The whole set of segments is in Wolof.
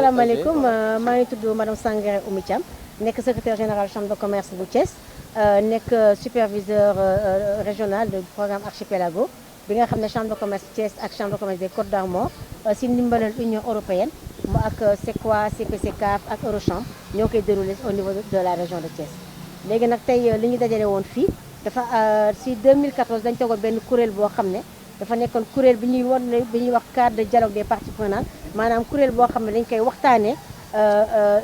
asalaamaaleykum maa ngi tudd madame Sangaré Oumy Thiam nekk secrétaire général chambre de commerce bu Thiès nekk superviseur régional du programme Archipelago bi nga xam ne chambre de commerce Thiès ak chambre de commerce des Côtes d'Armor si ndimbalal Union européenne mu ak CECOA CPCAF ak Eurochambre ñoo koy déroulé au niveau de la région de Thiès. léegi nag tey li ñu dajale woon fii dafa si 2014 dañu tegoon benn kuréel boo xam ne dafa nekkoon kuréel bi ñuy wax cadre de dialogue des parties prenantes maanaam kuréel boo xam ne dañ koy waxtaanee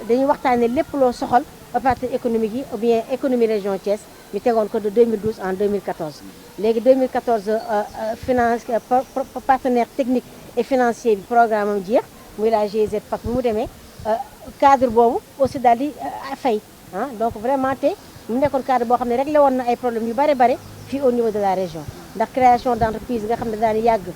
dañuy waxtaanee lépp loo soxal opérateur économique yi ou bien économie région Thiès ñu tegoon ko de 2012 en 2014. léegi 2014 finance partenaire technique et financier bi programme am jeex muy la GIZ PAC bi mu demee cadre boobu aussi daal di fay donc vraiment te mu nekkoon cadre boo xam ne réglé woon na ay problèmes yu bare fii au niveau de la région ndax création d' entreprise nga xam ne daan yàgg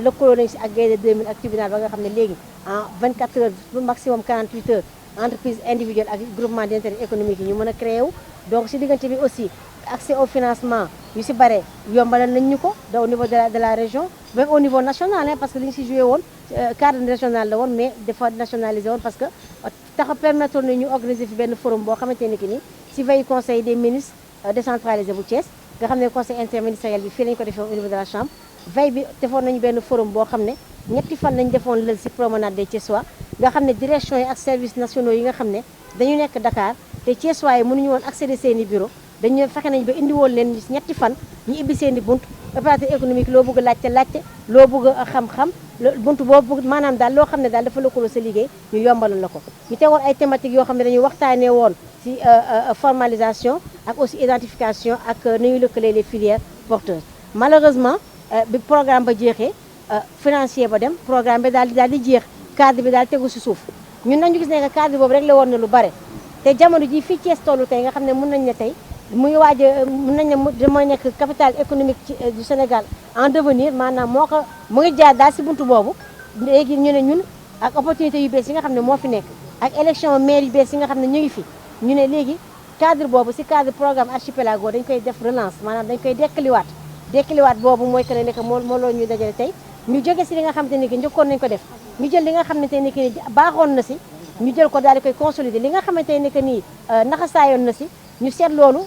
lëkkaloo nañu si ak Gaïndé 2000 ak tribunal ba nga xam ne léegi en 24 heures maximum 48 heures entreprise individuelle ak groupement d' intérêt économique yi ñu mën a créé wu donc si diggante bi aussi accès au financement yu si bare yombalal nañ ñu ko au niveau de la région même au niveau national parce que li ñu si joué woon cadre régional la woon mais dafa nationalisé woon parce que taxa permettre nañu organiser fi benn forum boo xamante ni ki ni si veille conseil des ministres décentralisé bu Thiès nga xam ne conseil interministériel bi fii lañu ko defee au niveau de la chambre veille bi defoon nañu benn forum boo xam ne ñetti fan lañu defoon lël si promenade des Thiessois nga xam ne direction yi ak services nationaux yi nga xam ne dañu nekk Dakar te Thiessois yi mënuñu woon accéder seen i bureau dañu fexe nañ ba indi woon leen ñetti fan ñu ibbi seen i bunt opérateur économique loo bëgg a laajte loo bëgg a xam-xam bunt boo bëgg maanaam daal loo xam ne daal dafa lëkkaloo sa liggéey ñu yombalal la ko ñu tegoon ay thématiques yoo xam ne dañuy waxtaanee woon ci formalisation ak aussi identification ak nañu lëkkalee les filières porteuses malheureusement bi programme ba jeexee financier ba dem programme bi daal di jeex cadre bi daal tegu si suuf ñun nañu gis ne que cadre boobu rek la woon na lu bare te jamono ji fii Thiès tollu tey nga xam ne mën nañ ne tey muy waaj a mën nañ ne mooy nekk capitale économique du Sénégal en devenir maanaam moo ko mu ngi jaar daal si buntu boobu léegi ñu ne ñun ak opportunité yu bees yi nga xam ne moo fi nekk ak élection maire yu bees yi nga xam ne ñu ngi fi ñu ne léegi cadre boobu si cadre programme Archipelago dañ koy def relance maanaam dañ koy dekkaliwaat boobu mooy que ne nekk moo loolu ñuy dajale tey ñu jóge si li nga xamante ni ki njëkkoon nañ ko def ñu jël li nga xamante ni ki baaxoon na si ñu jël ko daal di koy consolider li nga xamante ni que nii naxasaayoon na si ñu seet loolu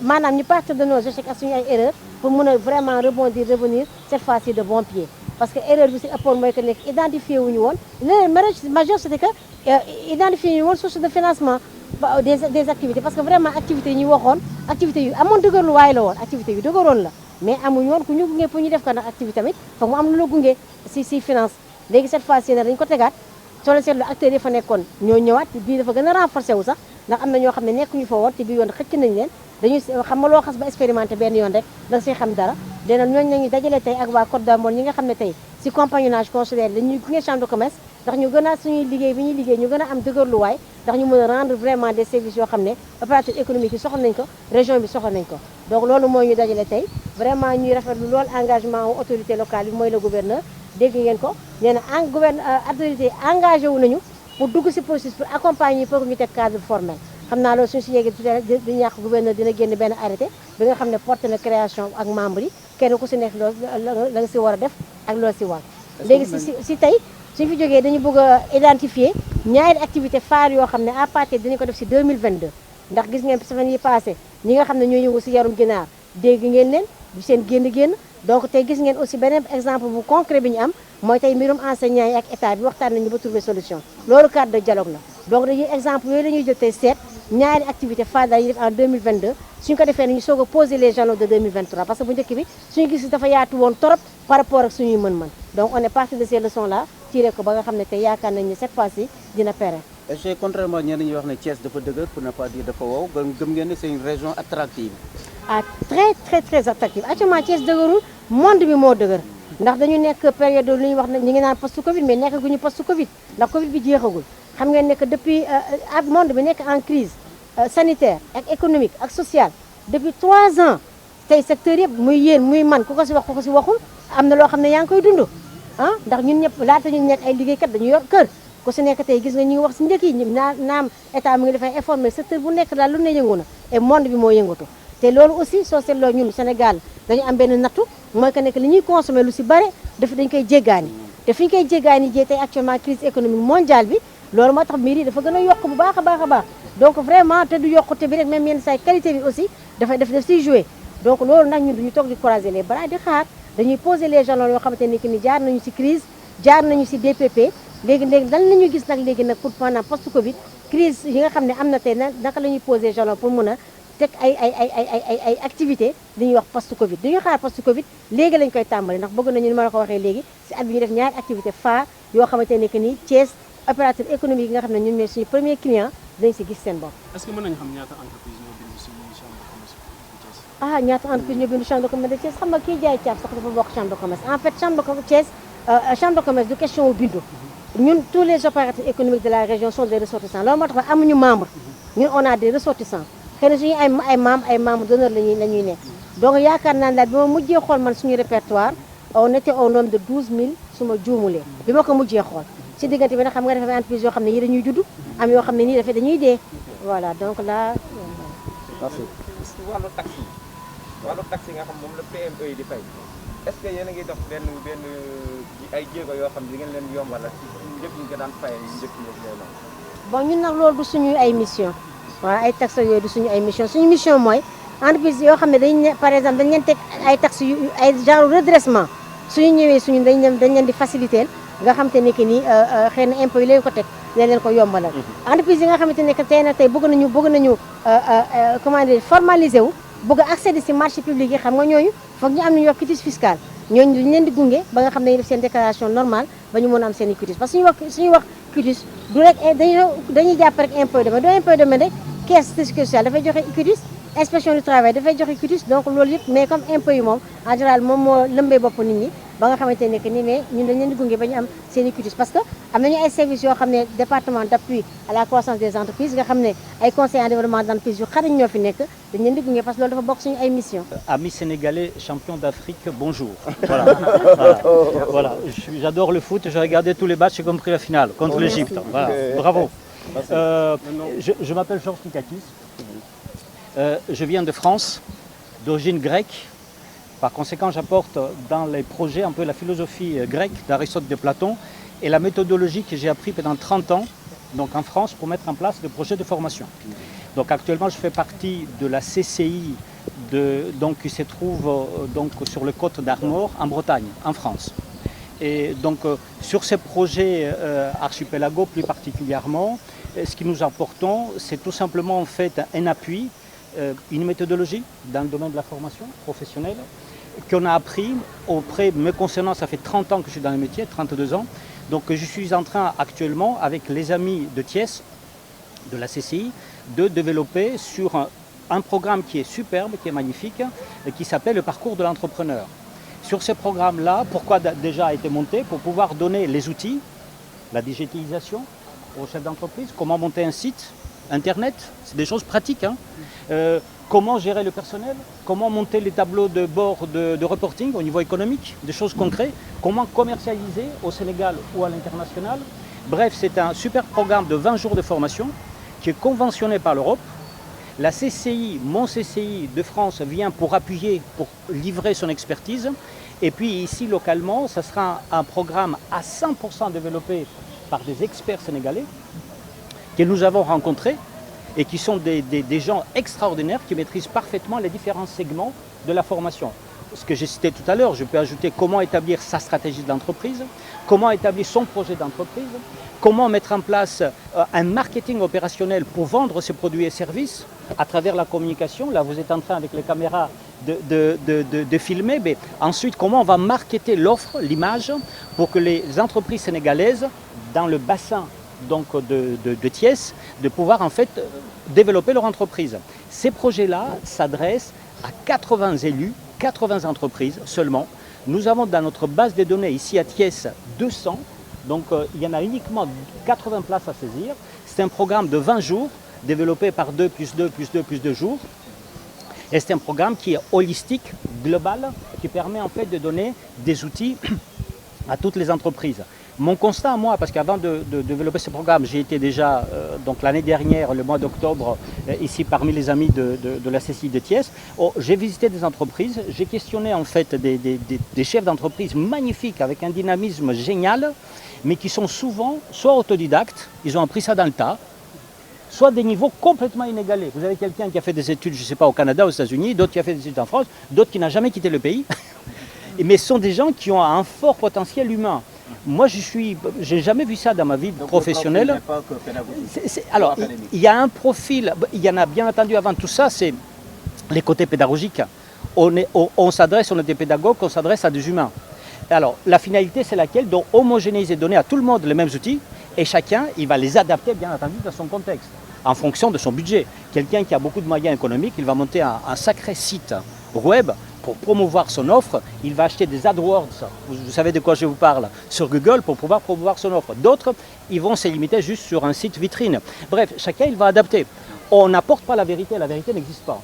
maanaam ñu partir de nos échecs ak suñu ay erreurs pour mën a vraiment rebondir revenir cette fois-ci de bon pied parce que erreur bi si ëppoon mooy que nekk identifié wuñu woon l'erreur majeure c'était que identifié wuñu woon source de financement des activités parce que vraiment activités yi ñuy waxoon activités yu amoon dëgërlu waaye la woon activités yu dëgëroon la mais amuñu woon ku ñu gunge pour ñu def ko nag activité tamit foog mu am lu la gunge si finance léegi cette fois-ci nag dañu ko tegaat soo leen seetlu acteurs yi fa nekkoon ñoo ñëwaat bii dafa gën a renforcé wu sax ndax am na ñoo xam ne nekkuñu fa woon te bii yoon xëcc nañ leen dañuy xam nga loo xas ba expérimenté benn yoon rek da siy xam dara dena ñooñu nañu dajale tey ak waa Côte d'Armor ñi nga xam ne tey si compagnonnage consulaire dañuy gunge chambre de commerce ndax ñu gën a suñuy liggéey bi ñuy liggéey ñu gën a am dëgërluwaay ndax ñu mën a rendre vraiment des services yoo xam ne opérateur économique yi soxla nañ ko région bi soxla nañ ko donc loolu mooy ñu dajale tey vraiment ñuy rafetlu lool engagement wu autorité locale bi mooy le gouverneur dégg ngeen ko nee na autorité engagé wu nañu pour dugg si processus pour accompagner pour ñu teg cadre formel xam naa loolu suñu si yéegi di ñàkk gouverneur dina génn benn arrêté bi nga xam ne porté na création ak membre yi kenn ku si nekk loolu la nga si war a def ak loolu si war léegi si tey suñu fi jógee dañu bëgg a identifier ñaari activité phare yoo xam ne à partir dinañu ko def si 2022 ndax gis ngeen semaine yi passé ñi nga xam ne ñoo yëngu si yarum ginaar dégg ngeen leen du seen génn donc tey gis ngeen aussi beneen exemple bu concret bi ñu am mooy tey mbirum enseignant yi ak état bi waxtaan nañu ba trouver solution loolu cadre de dialogue la donc dañuy exemple yooyu la ñuy jël tey seet ñaari activité phare dañuy def en 2022 suñu ko defee nañu soog a poser les jalons de 2023 parce que bu njëkk bi suñu gis dafa yaatu woon torop par rapport ak suñuy mën-mën donc on est parti de ces leçons là tiré ko ba nga xam ne tey yaakaar nañ ne cette fois-ci dina pérenne. est-ce que contrairement ñenn ñi wax ne Thiès dafa dëgër pour ne pas dire dafa wow gëm ngeen ne c'est une région attractive. ah très attractive actuellement Thiès dëgërul monde bi moo dëgër ndax dañu nekk période lu ñuy wax ne ñu ngi naan post Covid mais nekkaguñu post Covid ndax Covid bi jeexagul xam ngeen ne que depuis ak monde bi nekk en crise sanitaire ak économique ak sociale depuis 3 ans tey secteur yëpp muy yéen muy man ku ko si wax ku ko si waxul am na loo xam ne yaa ngi koy dund ndax ñun ñëpp laata ñu nekk ay liggéeykat dañu yor kër ku si nekk tey gis nga ñu ngi wax si njëkk yi naam état mu ngi dafay informer secteur bu nekk daal lu ne yëngu na et monde bi moo yëngatu te loolu aussi soo seetloo ñun Sénégal dañu am benn nattu mooy que nekk li ñuy consommer lu si bare dañ koy jéggaani te fi ñu koy jéggaani jee tey actuellement crise économique mondiale bi loolu moo tax mbir yi dafa gën a yokk bu baax a baax a baax donc vraiment te du yokkute bi rek même yenn saa qualité bi aussi daf siy joué donc loolu nag ñun duñu toog di croiser les bras di xaar dañuy poser les jalons yoo xamante ni que ni jaar nañu si crise jaar nañu si DPP léegi lan la ñu gis nag léegi nag pour pendant post Covid crise yi nga xam ne am na tey naka la ñuy poser jalon pour mun a teg ay activité li ñuy wax post Covid duñu xaar post Covid léegi lañ koy tàmbali ndax bëgg nañu ni ma la ko waxee léegi si at bi ñu def ñaari activité phare yoo xamante ne que ni Thiès opérateur économique yi nga xam ne ñun ñooy suñu premier client dañ si gis seen bopp. est-ce que mën nañu xam ñaata entreprise ñoo bindu si chambre de commerce bu Thiès? ah ñaata entreprise ñoo bindu chambre de commerce de Thiès xam nga kii jaay caaf sax dafa bokk chambre de commerce en fait chambre de commerce Thiès chambre de commerce du question wu bindu ñun tous les opérateurs économiques de la région sont des ressortissants loolu moo tax ba amuñu membre ñun on a des ressortissants xëy na suñu ay membres d'honneur la ñuy nekk donc yaakaar naa ne daal bi ma mujjee xool man suñu répertoire on était au nombre de 12 000 su ma juumulee bi ma ko mujjee xool si diggante bi nag xam nga dafa am entreprise yoo xam ne yii dañuy judd am yoo xam ne nii dafa dañuy dee voilà donc là. merci. wàllu taxe yi nga xam moom la PME yi di fay est-ce que yéen a ngi dox benn ay jéego yoo xam ne di ngeen leen yombalal ci njëkk ñu ko daan fayee njëkk ñi ak bon ñun nag loolu du suñu ay mission waaw ay taxes yooyu du suñu ay suñu mission mooy entreprise yoo xam ne dañ ne par exemple dañ leen teg ay taxes yu ay genre redressement suñu ñëwee suñu dañ leen di faciliter nga xam te ne que ni xëy na impôt yi leen ko teg leen ko yombalal entreprise yi nga xamante ne que tey nag tey bëgg nañu comment dire formaliser wu bëgg a accéder si marché public yi xam nga ñooñu foog ñu am nañu wax quitus fiscal ñooñu dañu leen di gunge ba nga xam ne dañuy def seen déclaration normale ba ñu mën a am seen i quitus parce que suñuy wax quitus du rek dañuy jàpp rek impôt domaine du impôt domaine rek caisse de sécurité sociale dafay joxe quitus inspection du travail dafay joxe quitus donc loolu yëpp mais comme impôt yi moom en général moom moo lëmbee bopp nit ñi ba nga xamante ne que ni mais ñun dañ leen di gunge ba ñu am seen i quitus parce que am nañu ay services yoo xam ne département d'appui à la croissance des entreprises nga xam ne ay conseillers en développement d'entreprise yu xarañ ñoo fi nekk dañ leen di gunge parce que loolu dafa bokk suñu ay mission. Amis sénégalais, champions d'Afrique, bonjour. Voilà. Voilà. J'adore le foot, j'ai regardé tous les matchs, y compris la finale contre l'Égypte. Voilà. Bravo. Je m'appelle Georges Nikakis. Je viens de France, d'origine grecque. Par conséquent, j'apporte dans les projets un peu la philosophie grecque d'Aristote et de Platon et la méthodologie que j'ai appris pendant 30 ans donc en France pour mettre en place des projets de formation. Donc actuellement, je fais partie de la CCI donc, qui se trouve donc, sur le Côte d'Armor en Bretagne, en France. Et donc sur ces projets archipelagaux plus particulièrement, ce que nous apportons, c'est tout simplement en fait un appui, une méthodologie dans le domaine de la formation professionnelle qu'on a appris auprès, me concernant, ça fait 30 ans que je suis dans le métier, 32 ans, donc je suis en train actuellement avec les amis de Thiès, de la CCI, de développer sur un programme qui est superbe, qui est magnifique, et qui s'appelle le parcours de l'entrepreneur. Sur ce programme-là, pourquoi déjà a été monté? Pour pouvoir donner les outils, la digitalisation aux chefs d'entreprise, comment monter un site, Internet, c'est des choses pratiques. Hein. Comment gérer le personnel, comment monter les tableaux de bord de reporting au niveau économique, des choses concrètes, comment commercialiser au Sénégal ou à l'international. Bref, c'est un super programme de 20 jours de formation qui est conventionné par l'Europe. La CCI, mon CCI de France vient pour appuyer, pour livrer son expertise. Et puis ici, localement, ce sera un programme à 100% développé par des experts sénégalais que nous avons rencontrés et qui sont des gens extraordinaires qui maîtrisent parfaitement les différents segments de la formation. Ce que j'ai cité tout à l'heure, je peux ajouter comment établir sa stratégie de l'entreprise, comment établir son projet d'entreprise, comment mettre en place un marketing opérationnel pour vendre ses produits et services à travers la communication. Là, vous êtes en train avec les caméras de filmer, mais ensuite comment on va marketer l'offre, l'image, pour que les entreprises sénégalaises dans le bassin donc de Thiès, de pouvoir en fait développer leur entreprise. Ces projets-là s'adressent à 80 élus, 80 entreprises seulement. Nous avons dans notre base de données ici à Thiès 200, donc il y en a uniquement 80 places à saisir. C'est un programme de 20 jours développé par 2 plus 2 plus 2 plus 2 jours. Et c'est un programme qui est holistique, global, qui permet en fait de donner des outils à toutes les entreprises. Mon constat, moi, parce qu'avant de développer ce programme, j'ai été déjà, donc l'année dernière, le mois d'octobre, ici parmi les amis de la CCI de Thiès. Oh, j'ai visité des entreprises, j'ai questionné en fait des chefs d'entreprise magnifiques avec un dynamisme génial, mais qui sont souvent soit autodidactes, ils ont appris ça dans le tas, soit des niveaux complètement inégalés. Vous avez quelqu'un qui a fait des études, je ne sais pas, au Canada, aux États-Unis, d'autres qui a fait des études en France, d'autres qui n'a jamais quitté le pays. Mais ce sont des gens qui ont un fort potentiel humain. Moi, j'ai jamais vu ça dans ma vie professionnelle. Alors, il y a un profil, il y en a bien entendu avant tout ça, c'est les côtés pédagogiques. On s'adresse, on est des pédagogues, on s'adresse à des humains. Alors, la finalité, c'est laquelle? Donc, homogénéiser, donner à tout le monde les mêmes outils, et chacun, il va les adapter, bien entendu, dans son contexte, en fonction de son budget. Quelqu'un qui a beaucoup de moyens économiques, il va monter un sacré site web pour promouvoir son offre. Il va acheter des AdWords, vous savez de quoi je vous parle, sur Google pour pouvoir promouvoir son offre. D'autres, ils vont se limiter juste sur un site vitrine. Bref, chacun, il va adapter. On n'apporte pas la vérité n'existe pas.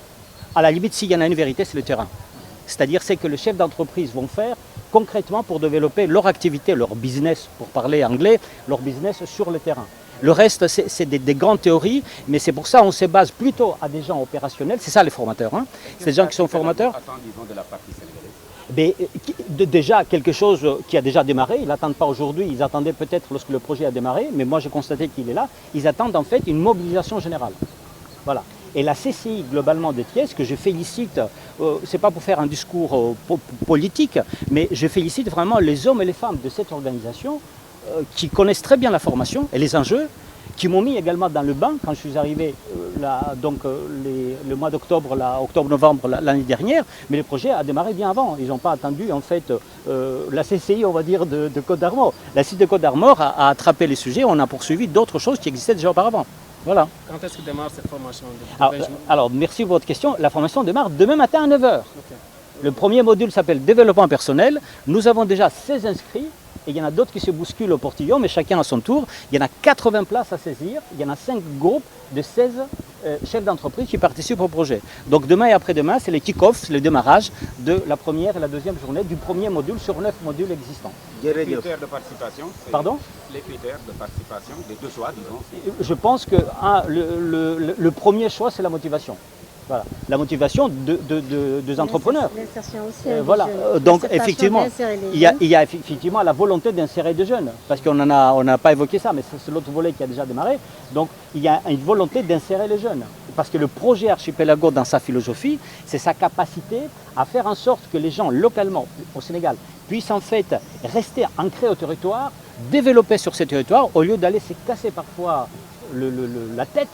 À la limite, s'il y en a une vérité, c'est le terrain. C'est-à-dire, c'est que les chefs d'entreprise vont faire concrètement pour développer leur activité, leur business, pour parler anglais, leur business sur le terrain. Le reste, c'est des grandes théories, mais c'est pour ça qu'on se base plutôt à des gens opérationnels. C'est ça les formateurs. Hein. C'est des gens qui sont formateurs. Mais, déjà, quelque chose qui a déjà démarré. Ils n'attendent pas aujourd'hui, ils attendaient peut-être lorsque le projet a démarré, mais moi j'ai constaté qu'il est là. Ils attendent en fait une mobilisation générale. Voilà. Et la CCI globalement de Thiès, que je félicite, c'est pas pour faire un discours politique, mais je félicite vraiment les hommes et les femmes de cette organisation qui connaissent très bien la formation et les enjeux, qui m'ont mis également dans le bain quand je suis arrivé le mois d'octobre, octobre-novembre l'année dernière, mais le projet a démarré bien avant. Ils n'ont pas attendu en fait la CCI, on va dire, de Côte d'Armor. La CCI de Côte d'Armor a attrapé les sujets, on a poursuivi d'autres choses qui existaient déjà auparavant. Voilà. Quand est-ce que démarre cette formation? Alors, merci pour votre question. La formation démarre demain matin à 9h. Okay. Le premier module s'appelle Développement personnel. Nous avons déjà 16 inscrits. Et il y en a d'autres qui se bousculent au portillon, mais chacun à son tour. Il y en a 80 places à saisir. Il y en a 5 groupes de 16 chefs d'entreprise qui participent au projet. Donc demain et après-demain, c'est le kick-off, c'est le démarrage de la première et la deuxième journée du premier module sur 9 modules existants. Les critères de participation? Pardon? Les critères de participation, des deux choix, disons. Je pense que le premier choix, c'est la motivation. Voilà. La motivation des entrepreneurs. L'insertion aussi. Voilà. Donc effectivement, il y a effectivement la volonté d'insérer des jeunes, parce qu'on n'a pas évoqué ça, mais c'est l'autre volet qui a déjà démarré. Donc il y a une volonté d'insérer les jeunes, parce que le projet Archipelago, dans sa philosophie, c'est sa capacité à faire en sorte que les gens localement au Sénégal puissent en fait rester ancrés au territoire, développer sur ces territoires, au lieu d'aller se casser parfois la tête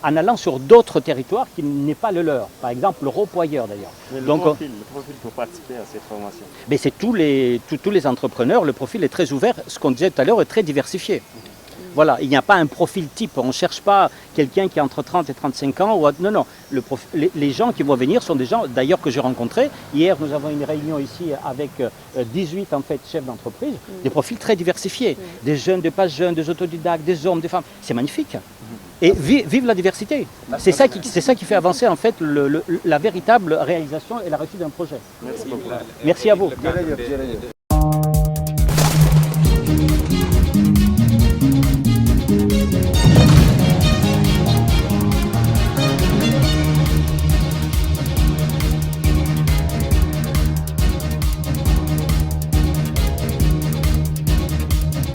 en allant sur d'autres territoires qui n'est pas le leur. Par exemple, le repoyeur d'ailleurs. Le profil pour participer à cette formation? Mais c'est tous les entrepreneurs, le profil est très ouvert, ce qu'on disait tout à l'heure est très diversifié. Voilà, il n'y a pas un profil type, on ne cherche pas quelqu'un qui a entre 30 et 35 ans. Non, les gens qui vont venir sont des gens d'ailleurs que j'ai rencontrés. Hier, nous avons une réunion ici avec 18 en fait, chefs d'entreprise, des profils très diversifiés, des jeunes, des pas jeunes, des autodidactes, des hommes, des femmes. C'est magnifique. Et vive la diversité. C'est ça qui fait avancer en fait la véritable réalisation et la réussite d'un projet. Merci beaucoup. Merci à vous.